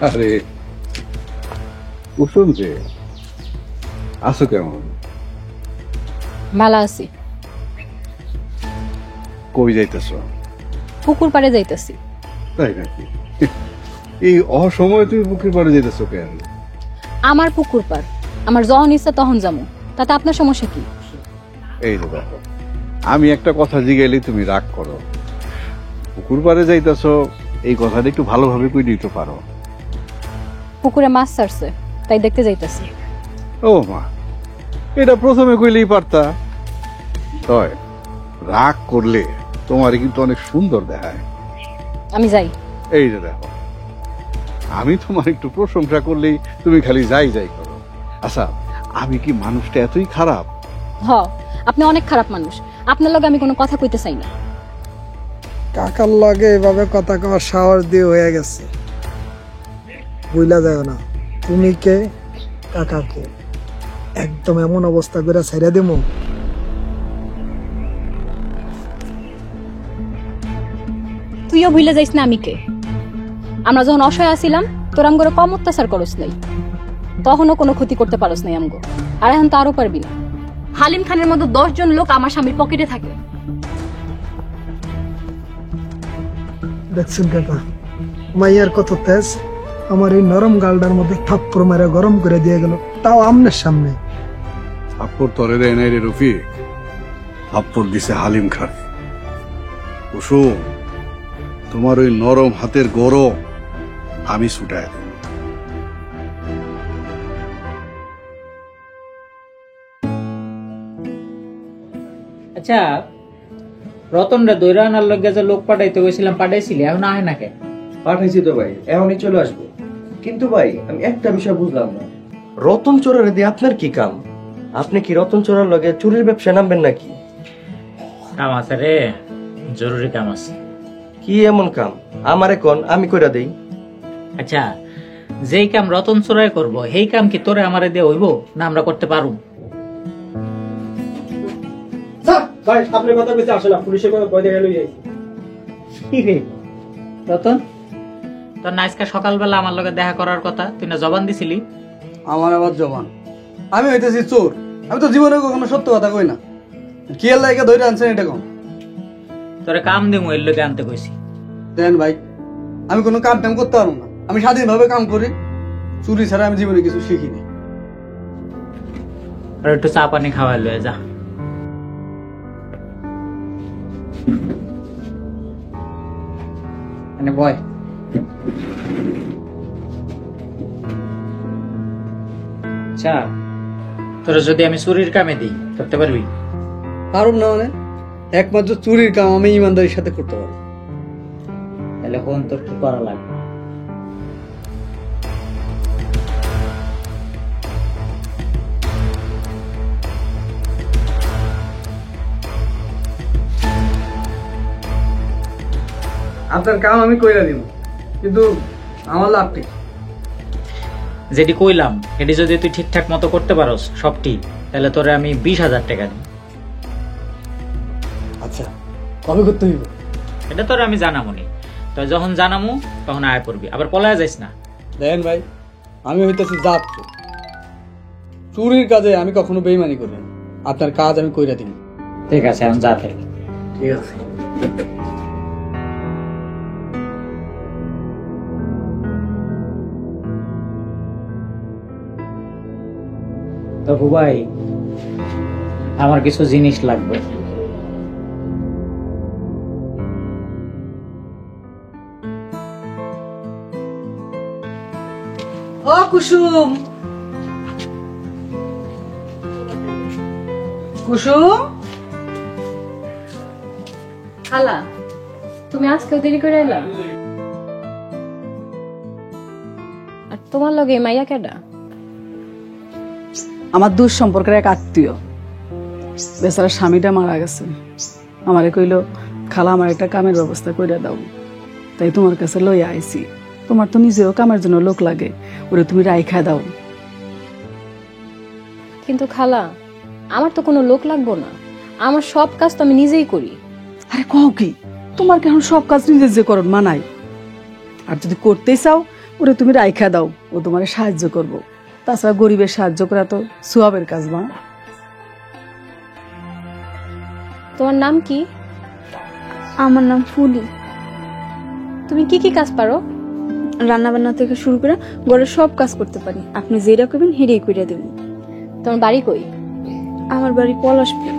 আরে কুসুম যে আছো কেমন? ভালো আছি। কই যাইতেছো? পুকুর পাড়ে যাইতেছি। তাই নাকি? এই অসময়ে তুমি পুকুর পাড়ে যাইতেছো কেন? আমার পুকুর পাড়, আমার যখন ইচ্ছা তখন যাবো, তাতে আপনার সমস্যা কি? এই যে দেখো, আমি একটা কথা জিগাইলে তুমি রাগ করো। পুকুর পাড়ে যাইতেছো, এই কথাটা একটু ভালোভাবে কই দিতে পারো। পুকুরে মাছ ছাড়ছে, তাই দেখতে যাইতেছি। ও মা, এটা প্রথমে কইলেই পারতা। তয় রাগ করলে তোমার কিন্তু অনেক সুন্দর দেখায়। আমি যাই। এই যে দেখো, আমি তোমার একটু প্রশংসা করলেই তুমি খালি যাই যাই করো। আচ্ছা, আমি কি মানুষটা এতই খারাপ? হ, আপনি অনেক খারাপ মানুষ। আপনার লগে আমি কোনো কথা কইতে চাই না। কাকার লগে এভাবে কথা কওয়ার সাহস দিয়ে হয়ে গেছে। বুঝলা যায় না তুমি কে, কাকাকে একদম এমন অবস্থা করে ছেড়ে দেবো। তুইও ভুলে যাইস না আমি কে। আমরা যখন অসহায় আছিলাম, তোর আমগরে কম অত্যাচার করস নাই, তখনও কোনো ক্ষতি করতে পারস নাই আমগো। আর এখন তো আরো পারবি না। হালিম খানের মতো 10 জন লোক আমার স্বামীর পকেটে থাকে। দেখছেন কাকা, মাইয়ার কত তেজ। আমার এই নরম গালটার মধ্যে থাপ্পড় মারে গরম করে দিয়ে গেল, তাও আমনের সামনে। থাপ্পড় তরে দেয় নাই রে রফিক, থাপ্পড় দিছে হালিম খান। কুসুম, তোমার ওই নরম হাতের গরম আমি ছুটাই দেব। আচ্ছা, রতনরা দৈরা আনার লগে যে লোক পাঠাইতে গেছিলাম, পাঠাইছিলি, এখন আহে না কে? পাঠাইছি তো ভাই, এখনই চলে আসবো। কিন্তু ভাই আমি একটা বিষয় বুঝলাম না, রতন চোরের দিয়ে আপনার কি কাম? আপনি কি রতন চোরের লগে চুরির ব্যবসা নামবেন নাকি? কাম আছে রে, জরুরি কাম আছে। কি এমন কাম আমারে কোন, আমি কইরা দেই। আচ্ছা, যেই কাম রতন চোরাই করবো, সেই কাম কি তোরে আমারে দিয়ে হইব না আমরা করতে পারুম? ভাই আপনার কথা কইতে আসলে পুলিশের কথা কই দেখা লই যাইছি। কি রে রতন, তোর না আজকে সকালবেলা আমার লগে দেখা করার কথা, তুই না জবান দিছিলি? আমার আবার জবান? আমি হইতেছি চোর? আমি তো জীবনে কখনো সত্য কথা কই না। কি আল্লাহ একে ধরে আনছেন এটা কম? তোরে কাম দিমু এর লগে আনতে কইছি। দেন ভাই, আমি কোনো কাম টাম করতে পারবো না। আমি স্বাধীনভাবে কাম করি, চুরি ছাড়া আমি জীবনে কিছু শিখিনি। আর একটু চা পানি খাওয়াই লয়ে যা। বয় আচ্ছা, তোরা যদি আমি চুরির কামে দিই, করতে পারবি? পারব না মানে? একমাত্র চুরির কাম আমি ইমানদারির সাথে করতে পারবো। তাহলে কোন তোর কি করা লাগবে? আপনার কাম আমি কইরা দিব, কিন্তু আমার লাভ কি? যেটি কইলাম এটি যদি তুই ঠিকঠাক মতো করতে পারস সবটি, তাহলে তোরে আমি 20,000 টাকা দিই। আচ্ছা, কবে করতে হইব? এটা তোরে আমি জানাবো নি, তুই যখন জানামু তখন আয় পড়বি, আবার পলায় যাইস না। দেখেন ভাই, আমি হইতেছি জাত চোর। চুরির কাজে আমি কখনো বেইমানি করি না। আপনার কাজ আমি কইরা দিব। ঠিক আছে, এখন যা থেকে। ঠিক আছে। তো ভাই, আমার কিছু জিনিস লাগবে। ও কুসুম, কুসুম। খালা, তুমি আজকেও দেরি করে এলা? আর তোমার লগে মাইয়া কেডা? আমার দূর সম্পর্কের এক আত্মীয়, বেচারা স্বামীটা মারা গেছে। আমারে কইলো, খালা আমার একটা কামের ব্যবস্থা করে দাও, তাই তোমার কাছে লইয়া আইছি। তোমার তো নিজেও কামের জন্য লোক লাগে, ওরে তুমি রাইখা দাও। কিন্তু খালা, আমার তো কোনো লোক লাগবো না, আমার সব কাজ তো আমি নিজেই করি। আরে কও কি, তোমার কেন সব কাজ নিজে যে করো মানাই? আর যদি করতেই চাও, ওরে তুমি রাইখা দাও, ও তোমার সাহায্য করব। তাছাড়া গরিবের সাহায্য করা তো সোয়াবের কাজ মা। তোমার নাম কি? আমার নাম ফুলি। তুমি কি কি কাজ পারো? রান্না বান্না থেকে শুরু করে ঘরের সব কাজ করতে পারি। আপনি যেটা করবেন হেরেই করে দেবেন। তোমার বাড়ি কই? আমার বাড়ি পলাশপুর।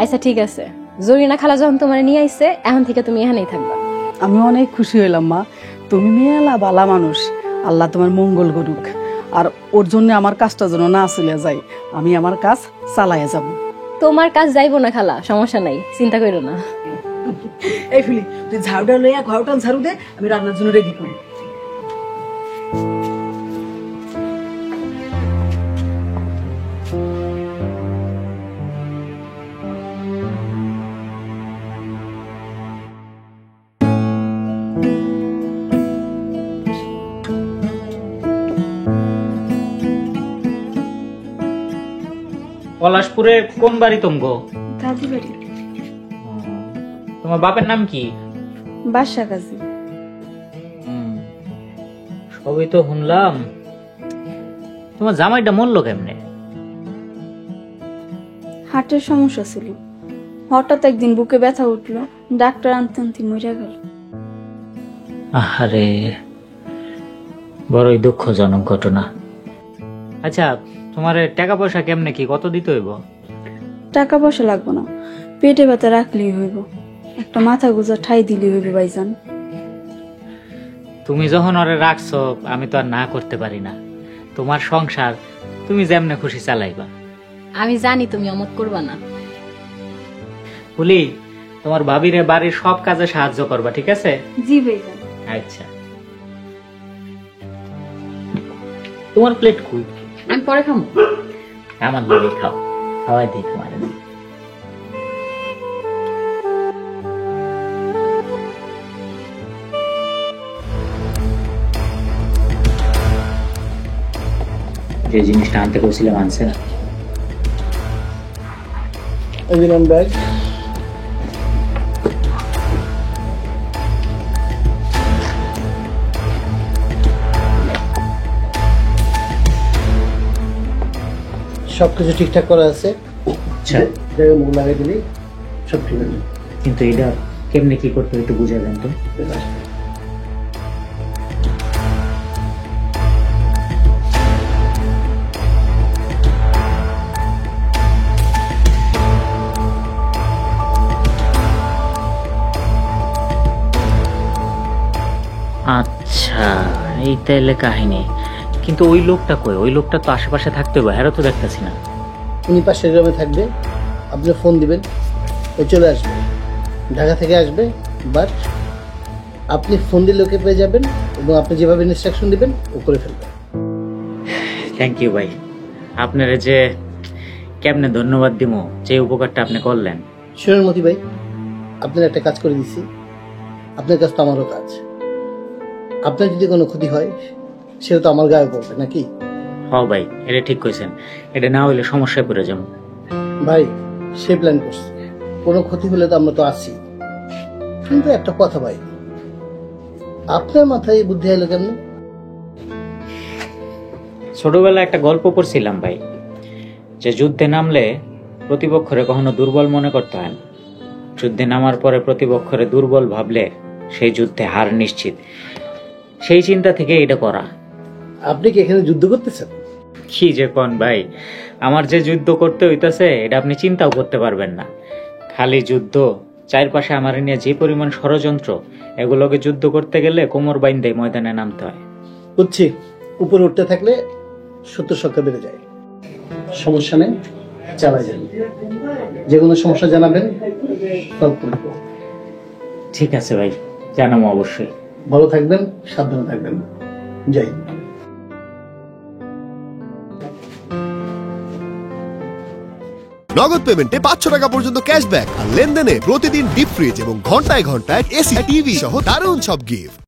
আচ্ছা ঠিক আছে, জরিনা খালা যখন তোমার নিয়ে আইছে, এখন থেকে তুমি এখানেই থাকবা। আমি অনেক খুশি হইলাম মা, তুমি মেলা বালা মানুষ, আল্লাহ তোমার মঙ্গল করুক। আর ওর জন্য আমার কাজটা যেন না চলে যায়, আমি আমার কাজ চালাইয়া যাব। তোমার কাজ যাইবো না খালা, সমস্যা নাই, চিন্তা করো না। এই ফুলি, তুই ঝাড়ুটা লইয়া ঘরটা ঝাড়ু দে, আমি রান্নার জন্য রেডি করি। পলাশপুরে কোন বাড়ি তোমগো? দাদি বাড়ি। তোমার বাপের নাম কি? বাসা কাজী। সবই তো শুনলাম, তোমার জামাইটা মরলো কেমনে? হার্টের সমস্যা ছিল, হঠাৎ একদিন বুকে ব্যথা উঠলো, ডাক্তার আনতে আনতে মরে গেল। আহারে, বড়ই দুঃখজনক ঘটনা। আচ্ছা, তোমার টাকা পয়সা কেমনে কি কত দিতে হইব? টাকা পয়সা লাগবো না, পেটে ব্যথা রাখলেই হইব, একটা মাথা গুজা ঠাই দিলেই হইব ভাইজান। তুমি যখন ওরে রাখছো, আমি তো আর না করতে পারি না। তোমার সংসার তুমি যেমনে খুশি চালাইবা। আমি জানি তুমি অমত করবা না। বলি, তোমার ভাবিরে বাড়ির সব কাজে সাহায্য করবা, ঠিক আছে? জি ভাইজান। আচ্ছা, তোমার প্লেট কই? আমি পরে খাবো। আমার লগে খাও, খাওয়াই দিই তোমার। যে জিনিসটা আনতে কইছিলাম আনছে না। ব্যাগ সবকিছু ঠিকঠাক করা আছে। আচ্ছা, জায়গায় মুখ লাগাই দিলি সব ঠিক আছে। কিন্তু এটা কেমনে কি করতে একটু বুঝা দেন তো। আচ্ছা, এই তাইলে কাহিনী। কিন্তু ওই লোকটা কই? ওই লোকটা তো আশেপাশে থাকতে হবে, হ্যাঁ তো দেখতেছি না। উনি পাশের গ্রামে থাকবে, আপনি ফোন দিবেন, ও চলে আসবে। ঢাকা থেকে আসবে, বাট আপনি ফোন দিলে ওকে পেয়ে যাবেন এবং আপনি যেভাবে ইনস্ট্রাকশন দিবেন ও করে ফেলবে। থ্যাংক ইউ ভাই, আপনারা যে কেমনে ধন্যবাদ দিব যে উপকারটা আপনি করলেন। শুনুন মতি ভাই, আপনার একটা কাজ করে দিচ্ছি, আপনার কাজ তো আমারও কাজ। আপনার যদি কোনো ক্ষতি হয় সেটা তো আমার গায়ে পড়বে নাকি? হ্যাঁ ভাই, এটা ঠিক কইছেন, এটা না হইলে সমস্যায় পড়ে যাবো। ভাই সে প্ল্যান করছে, কোনো ক্ষতি হলে তো আমরা তো আছি। কিন্তু একটা কথা ভাই, আপনার মাথায় এই বুদ্ধি এলো কেমনে? ছোটবেলায় একটা গল্প পড়ছিলাম ভাই, যে যুদ্ধে নামলে প্রতিপক্ষরে কখনো দুর্বল মনে করতে হয় না, যুদ্ধে নামার পরে প্রতিপক্ষরে দুর্বল ভাবলে সেই যুদ্ধে হার নিশ্চিত। সেই চিন্তা থেকে এটা করা। আপনি কি এখানে যুদ্ধ করতেছেন? কি যে কোন ভাই, আমার যে যুদ্ধ করতে হইতাছে এটা আপনি চিন্তাও করতে পারবেন না। খালি যুদ্ধ, চারপাশে আমার নিয়ে যে পরিমাণ ষড়যন্ত্র, এগুলোকে যুদ্ধ করতে গেলে কোমর বাইন্দে ময়দানে নামতে হয়। বুঝছি, উপরে উঠতে থাকলে শত্রুর সংখ্যা বেড়ে যায়। সমস্যা নেই, চালাই যান। যে কোনো সমস্যা জানাবেন, সলভ করব। ঠিক আছে ভাই, জানাবো অবশ্যই। ভালো থাকবেন, সাবধানে থাকবেন। যাই। নগদ পেমেন্টে 500 টাকা পর্যন্ত ক্যাশব্যাক আর লেনদেনে প্রতিদিন ডিপ ফ্রিজ এবং ঘন্টায় ঘন্টায় এসি টিভি সহ দারুণ সব গিফট।